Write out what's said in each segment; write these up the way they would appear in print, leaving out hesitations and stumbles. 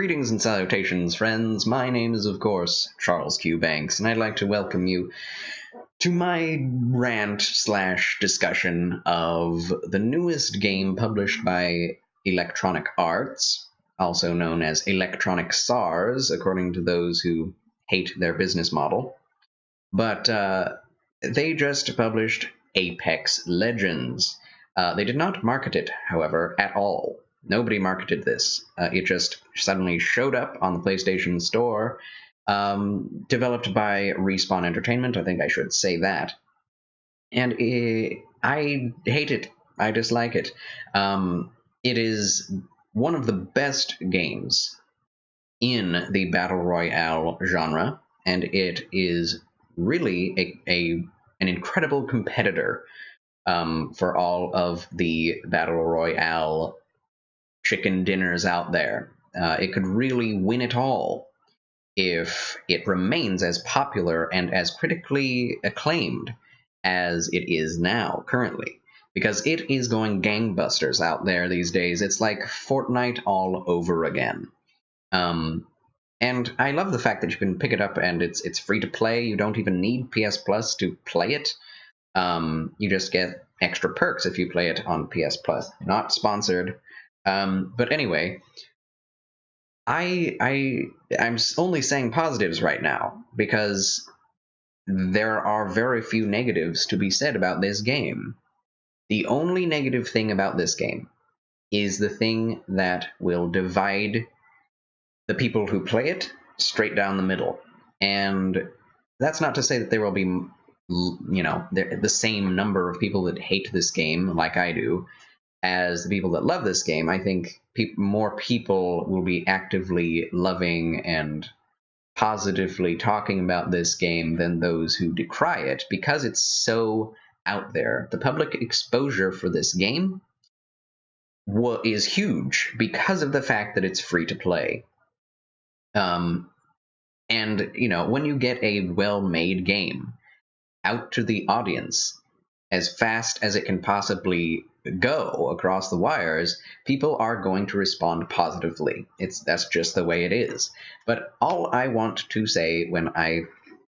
Greetings and salutations, friends. My name is, of course, Charles Q. Banks, and I'd like to welcome you to my rant/discussion of the newest game published by Electronic Arts, also known as Electronic SARS, according to those who hate their business model. But they just published Apex Legends. They did not market it, however, at all. Nobody marketed this. It just suddenly showed up on the PlayStation Store, developed by Respawn Entertainment. I think I should say that. And I hate it. I dislike it. It is one of the best games in the Battle Royale genre, and it is really an incredible competitor for all of the Battle Royale chicken dinners out there. It could really win it all if it remains as popular and as critically acclaimed as it is now, currently. Because it is going gangbusters out there these days. It's like Fortnite all over again. And I love the fact that you can pick it up and it's free to play. You don't even need PS Plus to play it. You just get extra perks if you play it on PS Plus. Not sponsored. But anyway, I'm only saying positives right now because there are very few negatives to be said about this game. The only negative thing about this game is the thing that will divide the people who play it straight down the middle. And that's not to say that there will be, the same number of people that hate this game like I do as the people that love this game. I think more people will be actively loving and positively talking about this game than those who decry it, because it's so out there. The public exposure for this game is huge because of the fact that it's free to play. And, when you get a well-made game out to the audience as fast as it can possibly go across the wires, people are going to respond positively. That's just the way it is. But all I want to say when I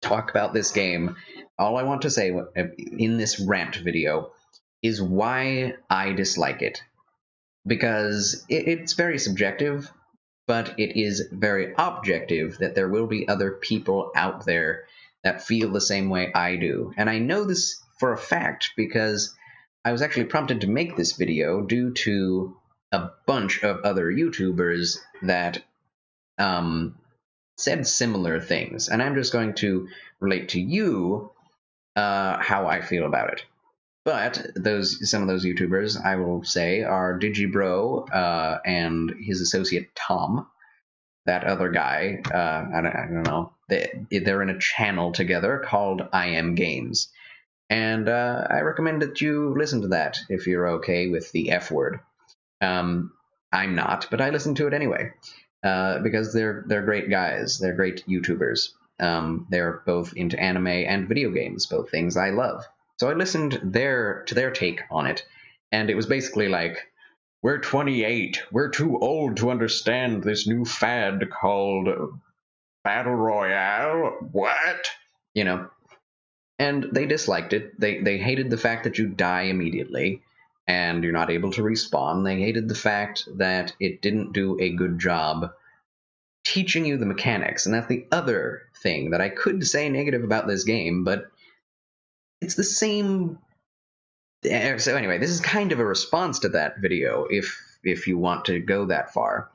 talk about this game, all I want to say in this rant video is why I dislike it. Because it's very subjective, but it is very objective that there will be other people out there that feel the same way I do. And I know this for a fact because I was actually prompted to make this video due to a bunch of other YouTubers that said similar things. And I'm just going to relate to you how I feel about it. But some of those YouTubers, I will say, are Digibro and his associate Tom. That other guy, I don't know, they're in a channel together called I Am Games. And I recommend that you listen to that if you're okay with the F word. I'm not, but I listen to it anyway because they're great guys. They're great YouTubers. They're both into anime and video games, both things I love. So I listened to their take on it, and it was basically like, we're 28. We're too old to understand this new fad called Battle Royale. What? And they disliked it. They hated the fact that you die immediately and you're not able to respawn. They hated the fact that it didn't do a good job teaching you the mechanics. And that's the other thing that I could say negative about this game, but it's the same. So anyway, this is kind of a response to that video, if you want to go that far.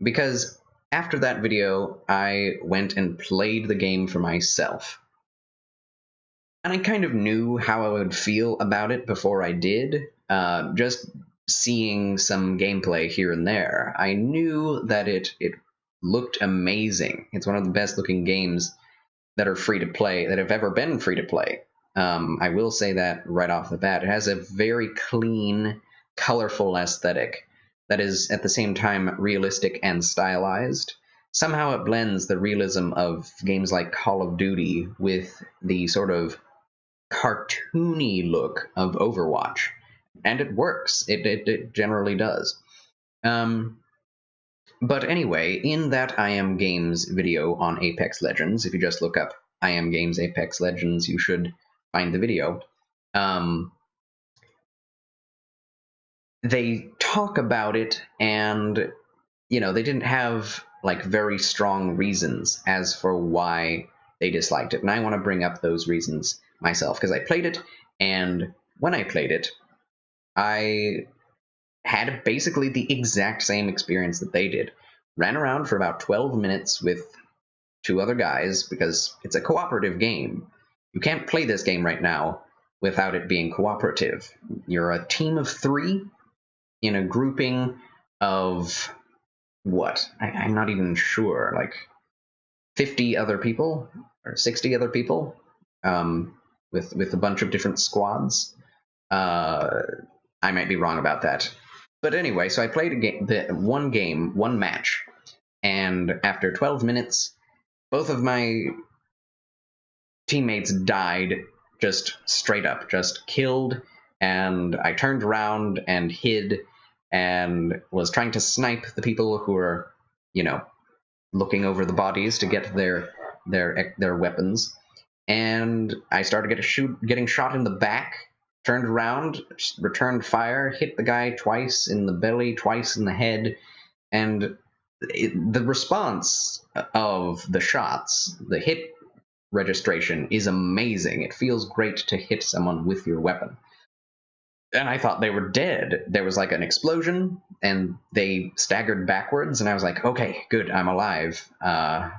Because after that video, I went and played the game for myself. And I kind of knew how I would feel about it before I did, just seeing some gameplay here and there. I knew that it looked amazing. It's one of the best looking games that are free to play, that have ever been free to play. I will say that right off the bat. It has a very clean, colorful aesthetic that is at the same time realistic and stylized. Somehow it blends the realism of games like Call of Duty with the sort of cartoony look of Overwatch. And it works. It generally does. But anyway, in that I Am Games video on Apex Legends, if you just look up I Am Games Apex Legends, you should find the video. They talk about it, and they didn't have like very strong reasons as for why they disliked it. And I want to bring up those reasons myself because I played it, and when I played it, I had basically the exact same experience that they did. Ran around for about 12 minutes with two other guys because it's a cooperative game. You can't play this game right now without it being cooperative. You're a team of 3 in a grouping of what? I'm not even sure. Like 50 other people or 60 other people, with a bunch of different squads. I might be wrong about that. But anyway, so I played one match, and after 12 minutes, both of my teammates died just straight up, just killed, and I turned around and hid and was trying to snipe the people who were, looking over the bodies to get their weapons. And I started getting shot in the back, turned around, returned fire, hit the guy twice in the belly, twice in the head, and the response of the shots, the hit registration, is amazing. It feels great to hit someone with your weapon. And I thought they were dead. There was like an explosion, and they staggered backwards, and I was like, okay, good, I'm alive. I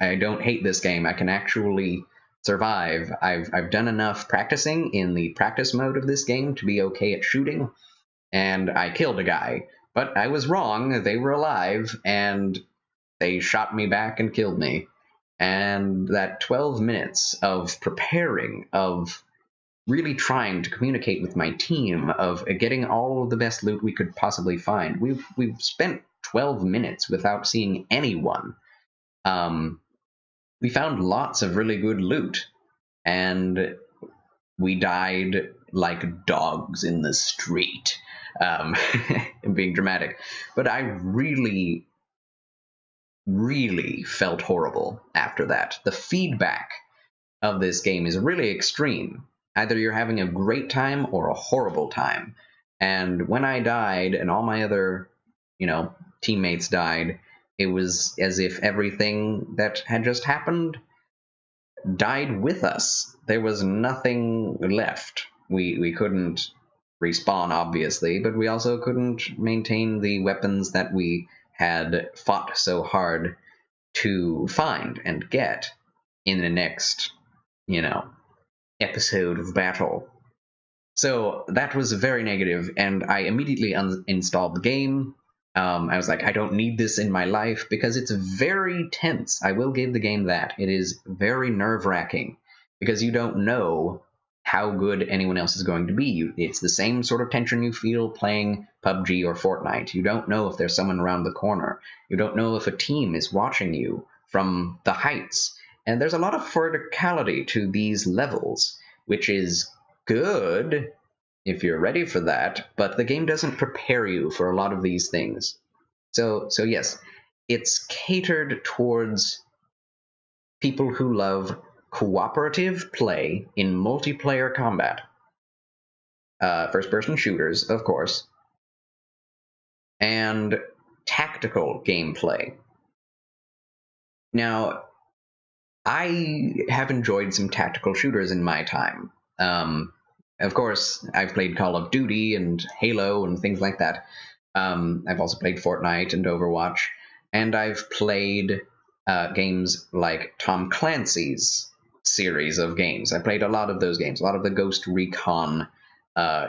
don't hate this game. I can actually survive. I've done enough practicing in the practice mode of this game to be okay at shooting, and I killed a guy. But I was wrong. They were alive, and they shot me back and killed me. And that 12 minutes of preparing, of really trying to communicate with my team, of getting all of the best loot we could possibly find. We've spent 12 minutes without seeing anyone. We found lots of really good loot, and we died like dogs in the street. Being dramatic. But I really, really felt horrible after that. The feedback of this game is really extreme. Either you're having a great time or a horrible time. And when I died and all my other, teammates died, it was as if everything that had just happened died with us. There was nothing left. We couldn't respawn, obviously, but we also couldn't maintain the weapons that we had fought so hard to find and get in the next, episode of battle. So that was very negative, and I immediately uninstalled the game. I was like, I don't need this in my life, because it's very tense. I will give the game that. It is very nerve-wracking, because you don't know how good anyone else is going to be. It's the same sort of tension you feel playing PUBG or Fortnite. You don't know if there's someone around the corner. You don't know if a team is watching you from the heights. And there's a lot of verticality to these levels, which is good if you're ready for that, but the game doesn't prepare you for a lot of these things. So yes, it's catered towards people who love cooperative play in multiplayer combat. First-person shooters, of course, and tactical gameplay. Now, I have enjoyed some tactical shooters in my time. Of course, I've played Call of Duty and Halo and things like that. I've also played Fortnite and Overwatch, and I've played games like Tom Clancy's series of games. I played a lot of those games, a lot of the Ghost Recon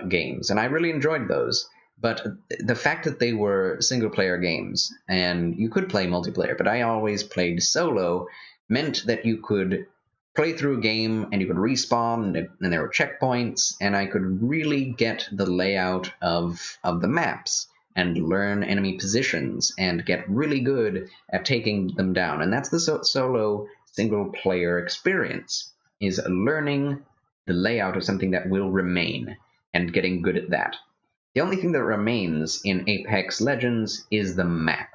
games, and I really enjoyed those. But the fact that they were single-player games, and you could play multiplayer, but I always played solo, meant that you could play through a game and you could respawn, and there were checkpoints, and I could really get the layout of the maps and learn enemy positions and get really good at taking them down. And that's the solo single-player experience, is learning the layout of something that will remain and getting good at that. The only thing that remains in Apex Legends is the map.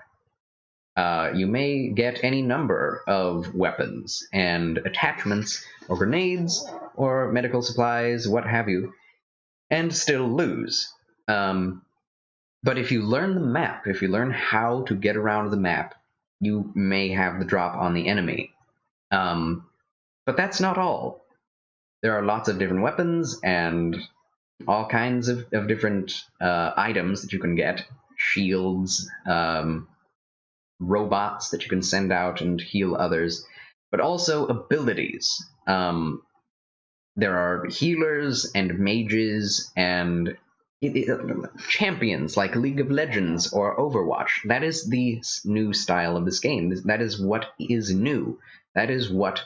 You may get any number of weapons and attachments, or grenades, or medical supplies, what have you, and still lose. But if you learn the map, if you learn how to get around the map, you may have the drop on the enemy. But that's not all. There are lots of different weapons and all kinds of different items that you can get. Shields, robots that you can send out and heal others, but also abilities. There are healers and mages and champions like League of Legends or Overwatch. That is the new style of this game. That is what is new. That is what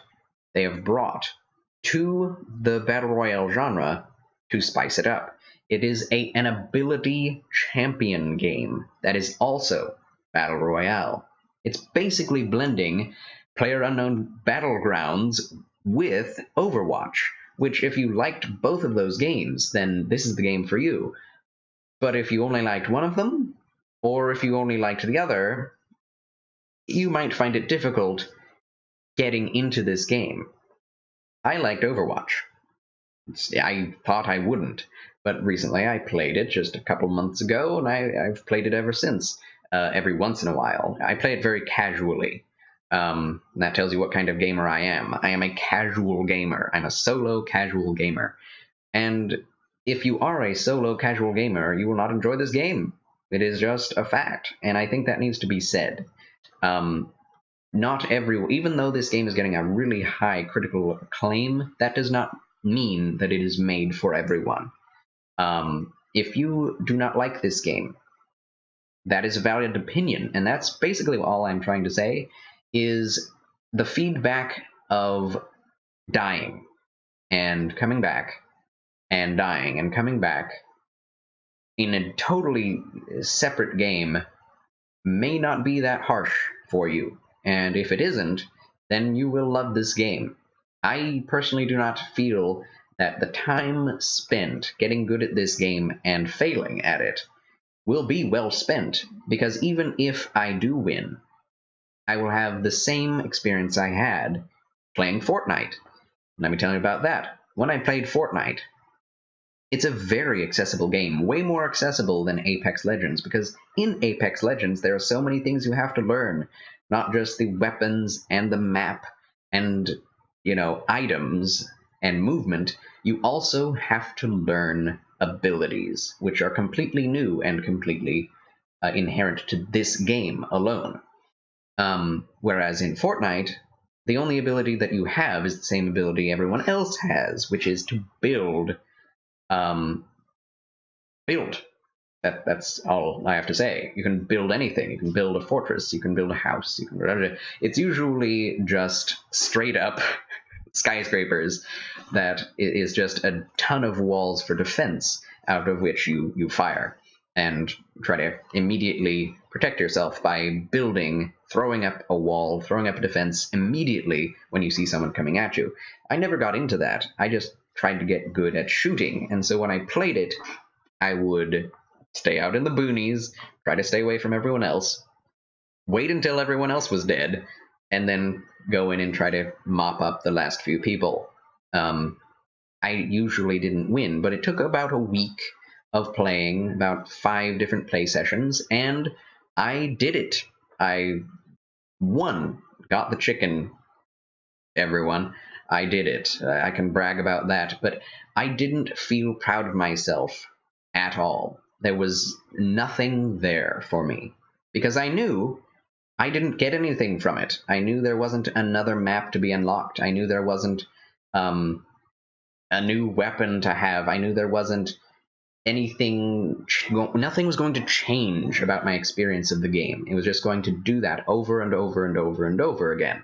they have brought to the Battle Royale genre to spice it up. It is an ability champion game that is also Battle Royale. It's basically blending PlayerUnknown Battlegrounds with Overwatch, which if you liked both of those games, then this is the game for you. But if you only liked one of them, or if you only liked the other, you might find it difficult getting into this game. I liked Overwatch. I thought I wouldn't, but recently I played it just a couple months ago, and I've played it ever since, every once in a while. I play it very casually. That tells you what kind of gamer I am. I am a casual gamer. I'm a solo casual gamer. And if you are a solo casual gamer, you will not enjoy this game. It is just a fact, and I think that needs to be said. Not everyone, even though this game is getting a really high critical acclaim, that does not mean that it is made for everyone. If you do not like this game, that is a valid opinion, and that's basically all I'm trying to say, is the feedback of dying and coming back and dying and coming back in a totally separate game may not be that harsh for you. And if it isn't, then you will love this game. I personally do not feel that the time spent getting good at this game and failing at it will be well spent, because even if I do win, I will have the same experience I had playing Fortnite. Let me tell you about that. When I played Fortnite, it's a very accessible game, way more accessible than Apex Legends, because in Apex Legends there are so many things you have to learn, not just the weapons and the map and, items and movement. You also have to learn abilities, which are completely new and completely inherent to this game alone. Whereas in Fortnite, the only ability that you have is the same ability everyone else has, which is to build. Build. That's all I have to say. You can build anything. You can build a fortress. You can build a house. It's usually just straight up skyscrapers that is just a ton of walls for defense, out of which you fire and try to immediately protect yourself by building, throwing up a wall, throwing up a defense immediately when you see someone coming at you. I never got into that. I just tried to get good at shooting, and so when I played it, I would stay out in the boonies, try to stay away from everyone else, wait until everyone else was dead, and then go in and try to mop up the last few people. I usually didn't win, but it took about a week of playing, about 5 different play sessions, and I did it. I won, got the chicken, everyone. I did it. I can brag about that, but I didn't feel proud of myself at all. There was nothing there for me, because I knew I didn't get anything from it. I knew there wasn't another map to be unlocked. I knew there wasn't a new weapon to have. I knew there wasn't anything, nothing was going to change about my experience of the game. It was just going to do that over and over and over and over again.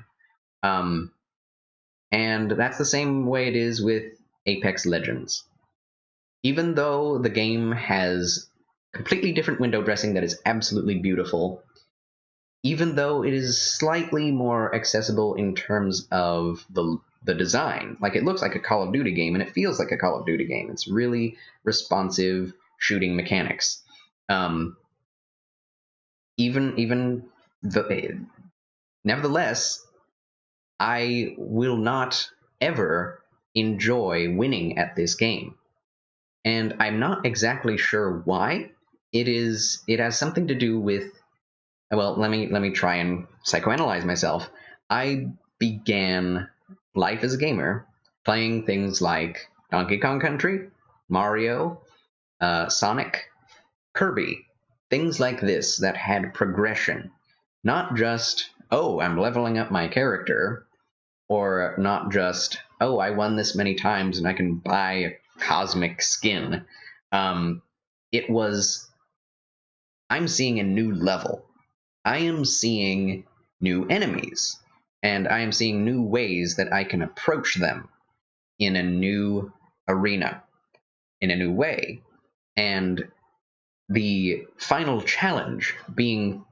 And that's the same way it is with Apex Legends. Even though the game has completely different window dressing that is absolutely beautiful, even though it is slightly more accessible in terms of the design, like it looks like a Call of Duty game and it feels like a Call of Duty game. It's really responsive shooting mechanics. Even Nevertheless, I will not ever enjoy winning at this game. And I'm not exactly sure why. It has something to do with, well, let me try and psychoanalyze myself. I began life as a gamer playing things like Donkey Kong Country, Mario, Sonic, Kirby, things like this that had progression. Not just, oh, I'm leveling up my character, or not just, oh, I won this many times and I can buy a cosmic skin. Um, it was, I'm seeing a new level. I am seeing new enemies, and I am seeing new ways that I can approach them in a new arena, in a new way. And the final challenge being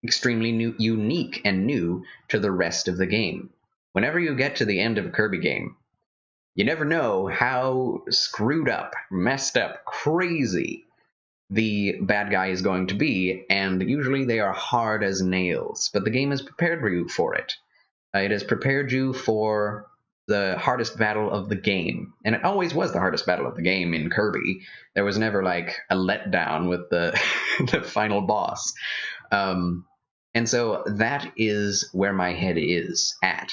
extremely new, unique and new to the rest of the game. Whenever you get to the end of a Kirby game, you never know how screwed up, messed up, crazy the bad guy is going to be, and usually they are hard as nails, but the game has prepared you for it. It has prepared you for the hardest battle of the game, and it always was the hardest battle of the game in Kirby. There was never like a letdown with the the final boss. And so that is where my head is at.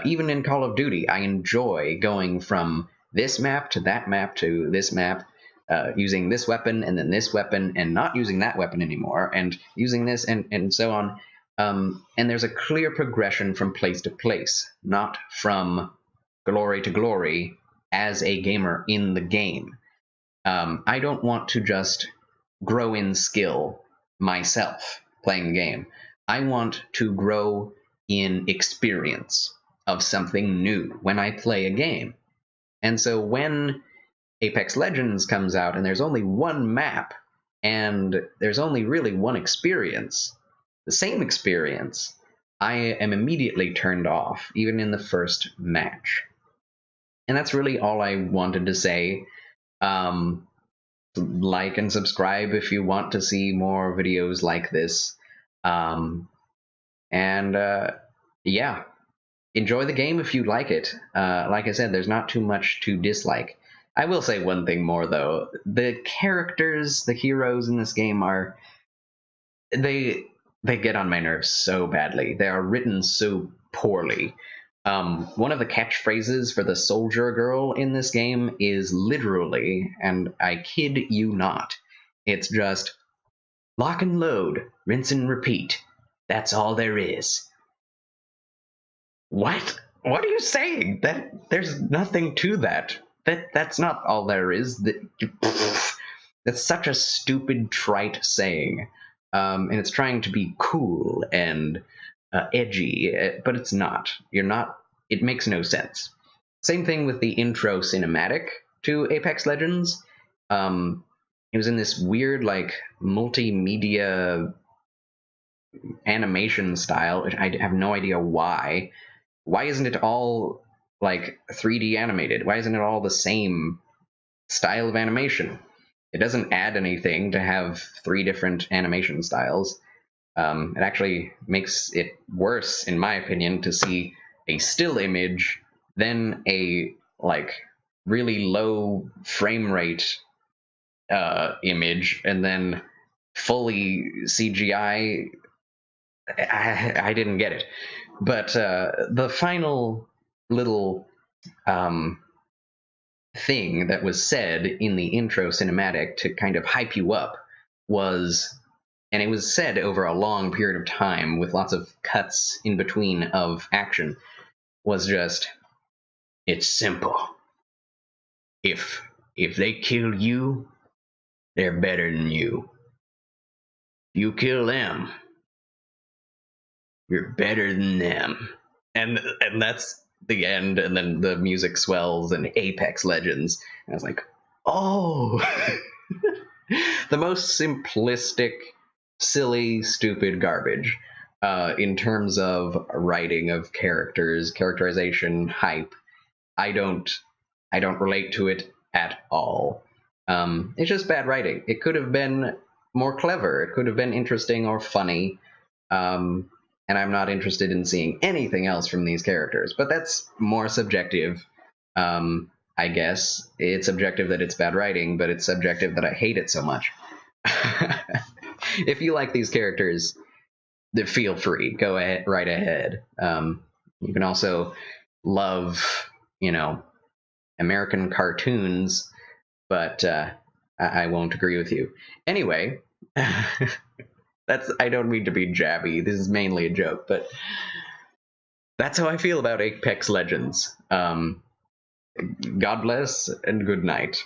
Even in Call of Duty, I enjoy going from this map to that map to this map, using this weapon and then this weapon, and not using that weapon anymore, and using this, and so on. And there's a clear progression from place to place, not from glory to glory as a gamer in the game. I don't want to just grow in skill myself playing the game. I want to grow in experience of something new when I play a game. And so when Apex Legends comes out and there's only one map and there's only really one experience, the same experience, I am immediately turned off, even in the first match. And that's really all I wanted to say. Like and subscribe if you want to see more videos like this. And yeah, enjoy the game if you like it. Like I said, there's not too much to dislike. I will say one thing more, though. The characters, the heroes in this game are... They get on my nerves so badly. They are written so poorly. One of the catchphrases for the soldier girl in this game is literally, and I kid you not, it's just, lock and load, rinse and repeat. That's all there is. What? What are you saying? There's nothing to that. That's not all there is. That's such a stupid, trite saying. And it's trying to be cool and edgy, but it's not. You're not. It makes no sense. Same thing with the intro cinematic to Apex Legends. It was in this weird, like, multimedia animation style. I have no idea why. Why isn't it all like 3D animated? Why isn't it all the same style of animation? It doesn't add anything to have 3 different animation styles. It actually makes it worse, in my opinion, to see a still image, then a like really low frame rate image, and then fully CGI. I didn't get it. But the final little thing that was said in the intro cinematic to kind of hype you up was, and it was said over a long period of time with lots of cuts in between of action, was just, it's simple. If they kill you, they're better than you. If you kill them, you're better than them. And that's the end, and then the music swells and Apex Legends. And I was like, oh. The most simplistic, silly, stupid garbage in terms of writing of characters, characterization, hype. I don't relate to it at all. It's just bad writing. It could have been more clever. It could have been interesting or funny. and I'm not interested in seeing anything else from these characters. But that's more subjective. I guess it's subjective that it's bad writing, but it's subjective that I hate it so much. If you like these characters, then feel free, go ahead, right ahead. You can also love, American cartoons, but I won't agree with you. Anyway, I don't mean to be jabby. This is mainly a joke, but that's how I feel about Apex Legends. God bless and good night.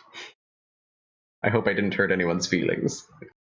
I hope I didn't hurt anyone's feelings.